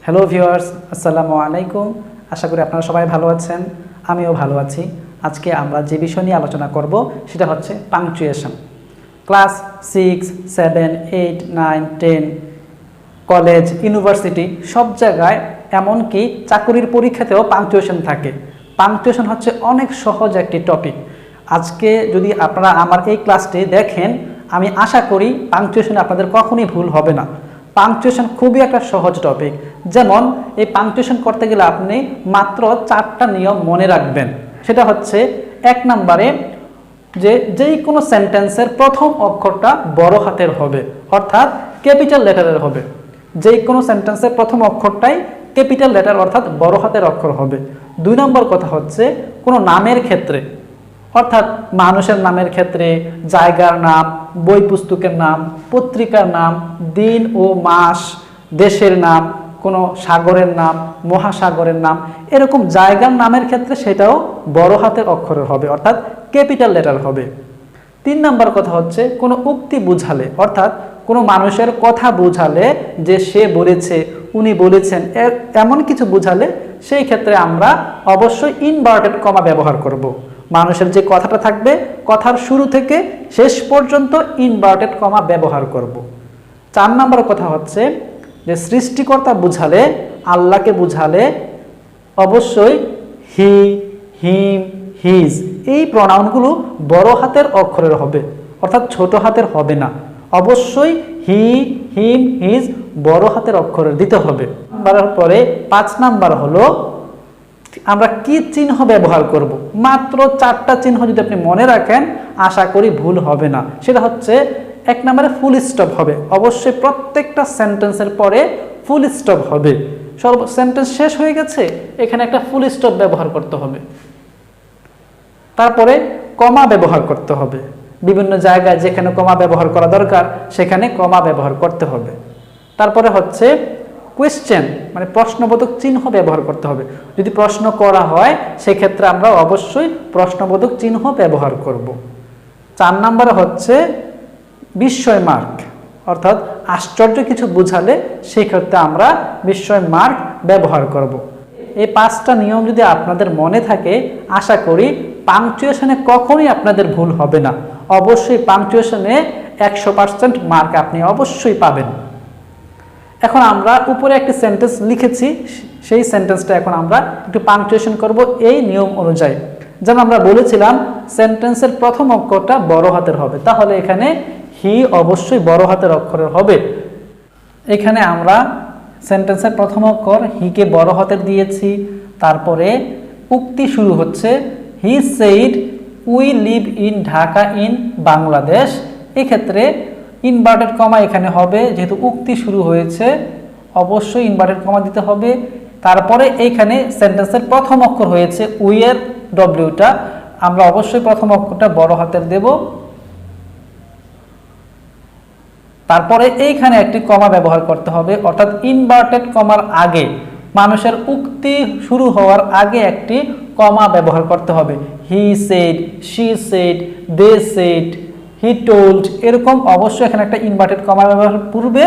Hello viewers, আসসালামু আলাইকুম। আশা করি আপনারা সবাই ভালো আছেন, আমিও ভালো আছি। আজকে আমরা যে বিষয় নিয়ে আলোচনা করব সেটা হচ্ছে পাংচুয়েশন। ক্লাস 6, 7, 8, 9, 10, কলেজ, ইউনিভার্সিটি সব জায়গায় এমনকি চাকরির পরীক্ষাতেও পাংচুয়েশন থাকে। পাংচুয়েশন হচ্ছে অনেক সহজ একটি টপিক। আজকে যদি আপনারা আমার এই ক্লাসটি দেখেন, আমি আশা করি পাংচুয়েশনে আপনাদের কখনোই ভুল হবে না। পাংচুয়েশন খুবই একটা সহজ টপিক। যেমন এই পাংচুয়েশন করতে গেলে আপনি মাত্র 4টা নিয়ম মনে রাখবেন। সেটা হচ্ছে 1 নম্বরে যেই কোনো সেন্টেন্সের প্রথম অক্ষরটা বড় হাতের হবে, অর্থাৎ ক্যাপিটাল লেটারের হবে। যেই কোনো সেন্টেন্সের প্রথম অক্ষরটাই ক্যাপিটাল লেটার অর্থাৎ বড় হাতের অক্ষর হবে। 2 নম্বর কথা হচ্ছে কোনো নামের ক্ষেত্রে, অর্থাৎ মানুষের নামের ক্ষেত্রে, জায়গার নাম, বই পুস্তকের নাম, পত্রিকার নাম, দিন ও মাস, দেশের নাম, কোনো সাগরের নাম, মহাসাগরের নাম, এরকম জায়গার নামের ক্ষেত্রে সেটাও বড় হাতের অক্ষরের হবে, অর্থাৎ ক্যাপিটাল লেটার হবে। 3 নম্বর কথা হচ্ছে কোনো উক্তি বুঝালে, অর্থাৎ কোনো মানুষের কথা বুঝালে, যে সে বলেছে, উনি বলেছেন, এমন কিছু বুঝালে সেই ক্ষেত্রে আমরা অবশ্যই ইনভার্টেড কমা ব্যবহার করব। মানুষের যে কথাটা থাকবে, কথার শুরু থেকে শেষ পর্যন্ত ইনভার্টেড কমা ব্যবহার করব। 4 নম্বর কথা হচ্ছে যে সৃষ্টিকর্তা বুঝালে, আল্লাহকে বুঝালে অবশ্যই হি, হিম, হিজ এই প্রনাউনগুলো বড় হাতের অক্ষরের হবে, অর্থাৎ ছোট হাতের হবে না। অবশ্যই হি, হিম, হিজ বড় হাতের অক্ষরের দিতে হবে। পরে 5 নাম্বার হলো আমরা কি চিহ্ন ব্যবহার করব। মাত্র 4টা চিহ্ন যদি আপনি মনে রাখেন, আশা করি ভুল হবে না। সেটা হচ্ছে 1 নম্বরে ফুল স্টপ হবে, অবশ্যই প্রত্যেকটা সেন্টেন্সের পরে ফুল স্টপ হবে। সেন্টেন্স শেষ হয়ে গেছে, এখানে একটা ফুল স্টপ ব্যবহার করতে হবে। তারপরে কমা ব্যবহার করতে হবে, বিভিন্ন জায়গায় যেখানে কমা ব্যবহার করা দরকার সেখানে কমা ব্যবহার করতে হবে। তারপরে হচ্ছে কোয়েশ্চেন মানে প্রশ্নবোধক চিহ্ন ব্যবহার করতে হবে। যদি প্রশ্ন করা হয় সেক্ষেত্রে আমরা অবশ্যই প্রশ্নবোধক চিহ্ন ব্যবহার করব। 4 নম্বরে হচ্ছে বিস্ময় মার্ক, অর্থাৎ আশ্চর্য কিছু বুঝালে সেই ক্ষেত্রে আমরা বিস্ময় মার্ক ব্যবহার করব। এই 5টা নিয়ম যদি আপনাদের মনে থাকে, আশা করি পাংচুয়েশনে কখনোই আপনাদের ভুল হবে না। অবশ্যই পাংচুয়েশনে 100% মার্ক আপনি অবশ্যই পাবেন। এখন আমরা উপরে একটি সেন্টেন্স লিখেছি, সেই সেন্টেন্সটা এখন আমরা একটু পাংচুয়েশন করব এই নিয়ম অনুযায়ী। যেমন আমরা বলেছিলাম সেন্টেন্সের প্রথম অক্ষরটা বড় হাতের হবে, তাহলে এখানে হি অবশ্যই বড় হাতের অক্ষরের হবে। এখানে আমরা সেন্টেন্সের প্রথম অক্ষর হিকে বড় হাতের দিয়েছি। তারপরে উক্তি শুরু হচ্ছে he said we live in Dhaka in Bangladesh. এক্ষেত্রে ইনভার্টেড কমা এখানে হবে, যেহেতু উক্তি শুরু হয়েছে অবশ্যই ইনভার্টেড কমা দিতে হবে। তারপরে এইখানে সেন্টেন্সের প্রথম অক্ষর হয়েছে উই এর ডব্লিউটা, আমরা অবশ্যই প্রথম অক্ষরটা বড় হাতের দেব। তারপরে এইখানে একটি কমা ব্যবহার করতে হবে, অর্থাৎ ইনভার্টেড কমার আগে, মানুষের উক্তি শুরু হওয়ার আগে একটি কমা ব্যবহার করতে হবে। He said, she said, they said, he told, এরকম অবশ্যই এখানে একটা ইনভার্টেড কমা ব্যবহার পূর্বে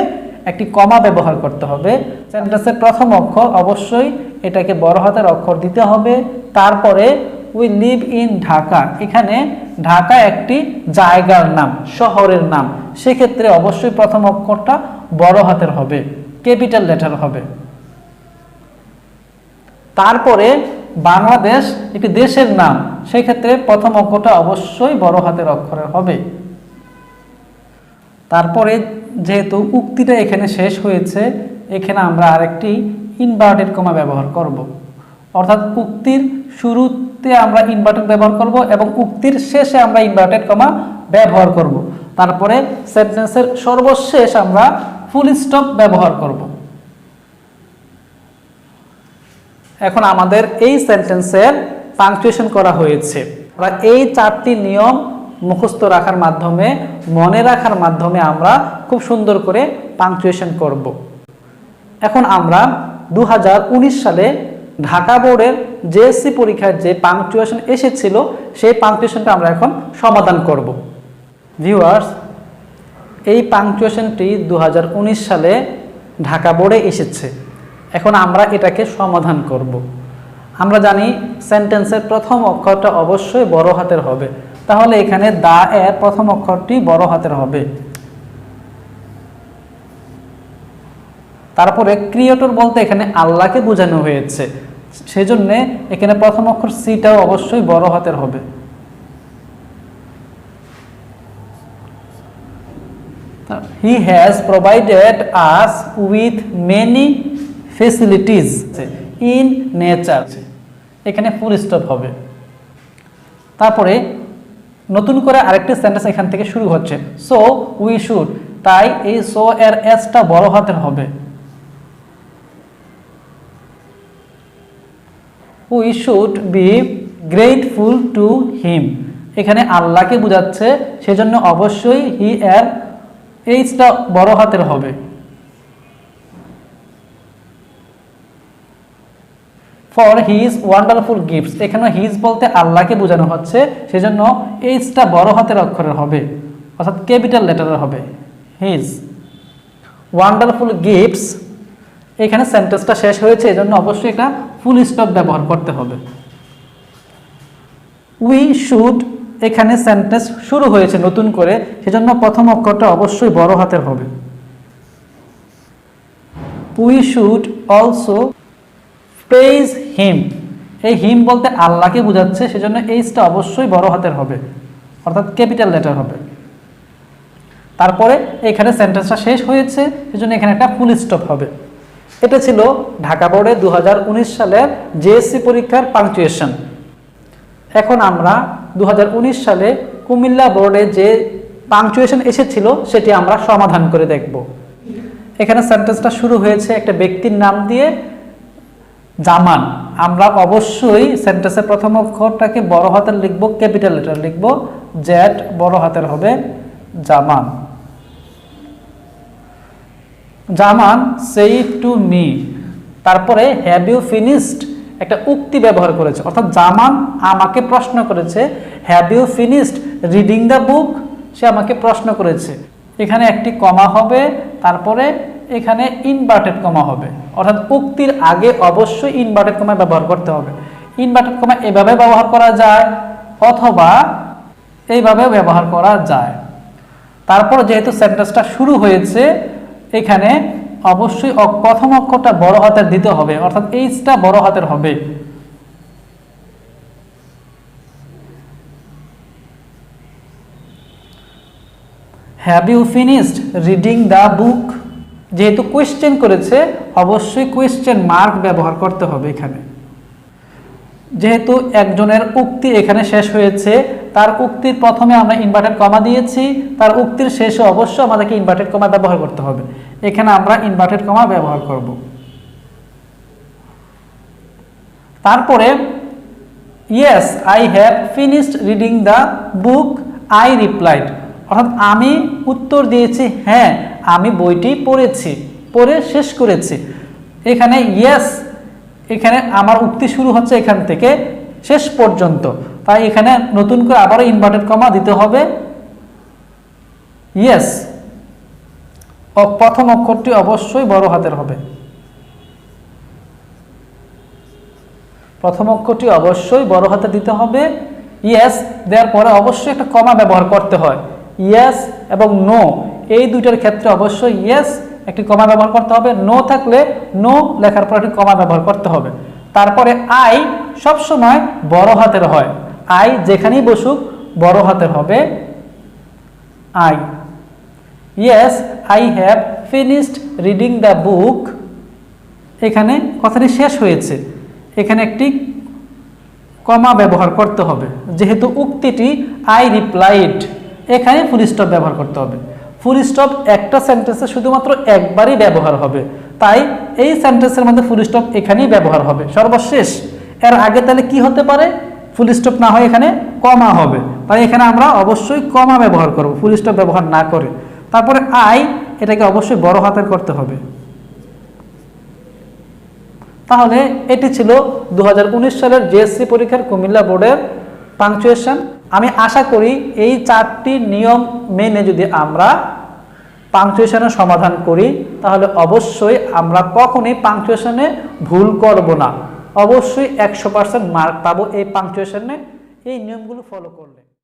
একটি কমা ব্যবহার করতে হবে। সেন্টেন্সের প্রথম অক্ষর অবশ্যই এটাকে বড় হাতের অক্ষর দিতে হবে। তারপরে উই লিভ ইন ঢাকা, এখানে ঢাকা একটি জায়গার নাম, শহরের নাম, সেক্ষেত্রে অবশ্যই প্রথম অক্ষরটা বড় হাতের হবে, ক্যাপিটাল লেটার হবে। তারপরে বাংলাদেশ একটি দেশের নাম, সেক্ষেত্রে প্রথম অক্ষরটা অবশ্যই বড় হাতের অক্ষরের হবে। তারপরে যেহেতু উক্তিটা এখানে শেষ হয়েছে, এখানে আমরা আরেকটি ইনভার্টেড কমা ব্যবহার করব, অর্থাৎ উক্তির শুরুতে আমরা ইনভার্টেড ব্যবহার করব এবং উক্তির শেষে আমরা ইনভার্টেড কমা ব্যবহার করব। তারপরে সেন্টেন্সের সর্বশেষ আমরা ফুল স্টপ ব্যবহার করব। এখন আমাদের এই সেন্টেন্সের পাংচুয়েশন করা হয়েছে। আমরা এই 4টি নিয়ম মুখস্থ রাখার মাধ্যমে, মনে রাখার মাধ্যমে আমরা খুব সুন্দর করে পাংচুয়েশন করব। এখন আমরা 2019 সালে ঢাকা বোর্ডের জেএসসি পরীক্ষায় যে পাংচুয়েশন এসেছিল, সেই পাংচুয়েশনটা আমরা এখন সমাধান করব। ভিউয়ার্স, এই পাংচুয়েশনটি 2019 সালে ঢাকা বোর্ডে এসেছে এখন আমরা এটাকে সমাধান করব। আমরা জানি সেন্টেন্সের প্রথম অক্ষরটা অবশ্যই বড় হাতের হবে, তাহলে এখানে দা এর প্রথম অক্ষরটি বড় হাতের হবে। তারপরে ক্রিয়েটর বলতে এখানে আল্লাহকে বোঝানো হয়েছে, সেজন্য এখানে প্রথম অক্ষর সিটাও অবশ্যই বড় হাতের হবে। He has provided us with many facilities in nature, এখানে ফুল স্টপ হবে। তারপরে নতুন করে আরেকটি সেন্টেন্স এখান থেকে শুরু হচ্ছে, সো উই শুড, তাই এই সো এর এসটা বড় হাতের হবে। We should be grateful to him, এখানে আল্লাহকে বোঝাচ্ছে, সেজন্য অবশ্যই হি এর এইচটা বড় হাতের হবে। ফর হিজ ওয়ান্ডারফুল গিফটস, এখানে হিজ বলতে আল্লাহকে বোঝানো হচ্ছে, সেজন্য এইচটা বড় হাতের অক্ষরের হবে, অর্থাৎ ক্যাপিটাল লেটারের হবে। হিজ ওয়ান্ডারফুল গিফটস, এখানে সেন্টেন্সটা শেষ হয়েছে, এজন্য অবশ্যই একটা ফুল স্টপ ব্যবহার করতে হবে। উই শুড, এখানে সেন্টেন্স শুরু হয়েছে নতুন করে, সেজন্য প্রথম অক্ষরটা অবশ্যই বড় হাতের হবে। উই শুড অলসো প্রেইজ হিম, এই হিম বলতে আল্লাহকে বোঝাচ্ছে, সেজন্য এইচটা অবশ্যই বড় হাতের হবে, অর্থাৎ ক্যাপিটাল লেটার হবে। তারপরে এখানে সেন্টেন্সটা শেষ হয়েছে, সেজন্য এখানে একটা ফুল স্টপ হবে। এটা ছিল ঢাকা বোর্ডে 2019 সালের জেএসসি পরীক্ষার পাংচুয়েশন। এখন আমরা 2019 সালে কুমিল্লা বোর্ডে যে পাংচুয়েশন এসেছিল সেটি আমরা সমাধান করে দেখব। এখানে সেন্টেন্সটা শুরু হয়েছে একটা ব্যক্তির নাম দিয়ে, জামান। আমরা অবশ্যই সেন্টেন্সের প্রথম অক্ষরটাকে বড় হাতের লিখব, ক্যাপিটাল লেটার লিখব, জেড বড় হাতের হবে, Zaman. Zaman said to me, তারপরে হ্যাভ ইউ ফিনিশড, একটা উক্তি ব্যবহার করেছে, অর্থাৎ জামান আমাকে প্রশ্ন করেছে। Have you finished reading the book, সে আমাকে প্রশ্ন করেছে। এখানে একটি কমা হবে, তারপরে এখানে ইনভার্টেড কমা হবে, অর্থাৎ উক্তির আগে অবশ্যই ইনভার্টেড কমা ব্যবহার করতে হবে। ইনভার্টেড কমা এভাবে ব্যবহার করা যায় অথবা এইভাবে ব্যবহার করা যায়। তারপর যেহেতু সেন্টেন্সটা শুরু হয়েছে, এখানে অবশ্যই প্রথম অক্ষরটা বড় হাতের দিতে হবে, অর্থাৎ এইচটা বড় হাতের হবে। Have you finished reading the book, যেহেতু কোয়েশ্চেন করেছে অবশ্যই কোয়েশ্চেন মার্ক ব্যবহার করতে হবে এখানে। যেহেতু একজনের উক্তি এখানে শেষ হয়েছে, তার উক্তির প্রথমে আমরা ইনভার্টেড কমা দিয়েছি, তার উক্তির শেষে অবশ্যই আমাদেরকে ইনভার্টেড কমা ব্যবহার করতে হবে। এখানে আমরা ইনভার্টেড কমা ব্যবহার করব। তারপরে yes I have finished reading the book, I replied, অর্থাৎ আমি উত্তর দিয়েছি, হ্যাঁ আমি বইটি পড়েছি, পড়ে শেষ করেছি। এখানে ইয়েস, এখানে আমার উক্তি শুরু হচ্ছে এখান থেকে শেষ পর্যন্ত, তাই এখানে নতুন করে আবারও ইনভার্টেড কমা দিতে হবে। ইয়েস, প্রথম অক্ষরটি অবশ্যই বড় হাতের হবে, প্রথম অক্ষরটি অবশ্যই বড় হাতে দিতে হবে। ইয়েস দেওয়ার পরে অবশ্যই একটা কমা ব্যবহার করতে হয়। ইয়েস এবং নো এই দুইটার ক্ষেত্রে অবশ্যই ইয়েস একটি কমা ব্যবহার করতে হবে, নো থাকলে নো লেখার পর একটি কমা ব্যবহার করতে হবে। তারপরে আই সবসময় বড় হাতের হয়, আই যেখানেই বসুক বড় হাতের হবে I. Yes I have finished reading the বুক, এখানে কথাটি শেষ হয়েছে, এখানে একটি কমা ব্যবহার করতে হবে। যেহেতু উক্তিটি আই রিপ্লাইড, এখানে ফুল স্টপ ব্যবহার করতে হবে। ফুল স্টপ একটা সেন্টেন্সে শুধুমাত্র একবারই ব্যবহার হবে, তাই এই সেন্টেন্সের মধ্যে ফুল স্টপ এখানেই ব্যবহার হবে সর্বশেষ। এর আগে তাহলে কি হতে পারে, ফুল স্টপ না হয় এখানে কমা হবে, তাই এখানে আমরা অবশ্যই কমা ব্যবহার করব, ফুল স্টপ ব্যবহার না করে। তারপরে আই, এটাকে অবশ্যই বড় হাতের করতে হবে। তাহলে এটি ছিল 2019 সালের জেএসসি পরীক্ষার কুমিল্লা বোর্ডের পাংচুয়েশন। আমি আশা করি এই 4টি নিয়ম মেনে যদি আমরা পাংচুয়েশনের সমাধান করি তাহলে অবশ্যই আমরা কখনোই পাংচুয়েশনে ভুল করব না, অবশ্যই 100% মার্ক পাবো এই পাংচুয়েশনে এই নিয়মগুলো ফলো করলে।